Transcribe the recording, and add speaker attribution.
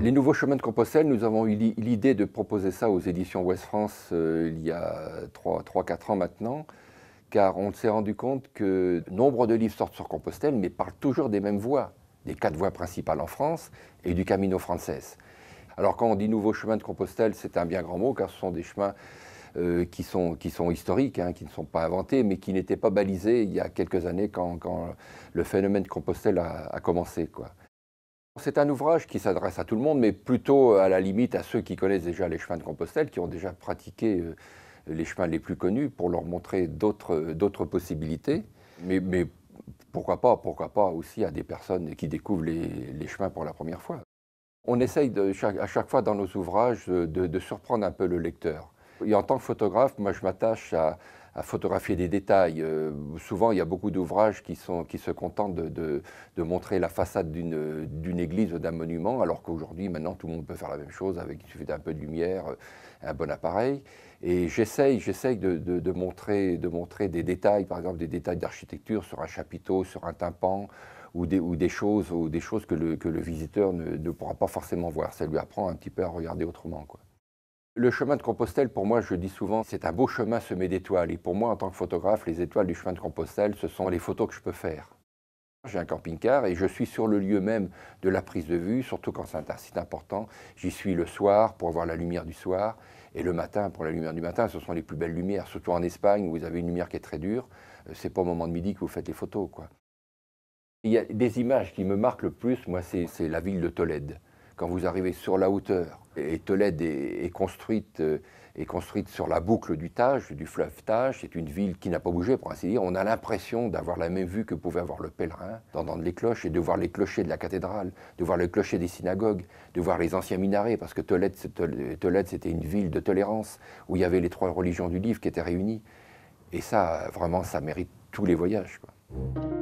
Speaker 1: Les nouveaux chemins de Compostelle, nous avons eu l'idée de proposer ça aux éditions Ouest France il y a 3-4 ans maintenant, car on s'est rendu compte que nombre de livres sortent sur Compostelle, mais parlent toujours des mêmes voies, des 4 voies principales en France et du Camino Frances. Alors quand on dit nouveaux chemins de Compostelle, c'est un bien grand mot, car ce sont des chemins qui sont historiques, hein, qui ne sont pas inventés, mais qui n'étaient pas balisés il y a quelques années quand le phénomène de Compostelle a commencé, quoi. C'est un ouvrage qui s'adresse à tout le monde, mais plutôt à la limite à ceux qui connaissent déjà les chemins de Compostelle, qui ont déjà pratiqué les chemins les plus connus, pour leur montrer d'autres possibilités. Mais pourquoi pas aussi à des personnes qui découvrent les chemins pour la première fois. On essaye à chaque fois dans nos ouvrages de surprendre un peu le lecteur. Et en tant que photographe, moi je m'attache à photographier des détails. Souvent, il y a beaucoup d'ouvrages qui se contentent de montrer la façade d'une église ou d'un monument, alors qu'aujourd'hui, maintenant, tout le monde peut faire la même chose, il suffit d'un peu de lumière, un bon appareil. Et j'essaye de montrer des détails, par exemple des détails d'architecture sur un chapiteau, sur un tympan, ou des choses que le visiteur ne pourra pas forcément voir. Ça lui apprend un petit peu à regarder autrement, quoi. Le chemin de Compostelle, pour moi, je dis souvent, c'est un beau chemin semé d'étoiles. Et pour moi, en tant que photographe, les étoiles du chemin de Compostelle, ce sont les photos que je peux faire. J'ai un camping-car et je suis sur le lieu même de la prise de vue, surtout quand c'est un site important. J'y suis le soir pour voir la lumière du soir et le matin pour la lumière du matin. Ce sont les plus belles lumières, surtout en Espagne où vous avez une lumière qui est très dure. C'est pas au moment de midi que vous faites les photos, quoi. Il y a des images qui me marquent le plus, moi, c'est la ville de Tolède. Quand vous arrivez sur la hauteur, et Tolède est construite sur la boucle du Tage, du fleuve Tage, c'est une ville qui n'a pas bougé, pour ainsi dire. On a l'impression d'avoir la même vue que pouvait avoir le pèlerin, d'entendre les cloches et de voir les clochers de la cathédrale, de voir les clochers des synagogues, de voir les anciens minarets, parce que Tolède, c'était une ville de tolérance, où il y avait les 3 religions du livre qui étaient réunies. Et ça, vraiment, ça mérite tous les voyages, quoi.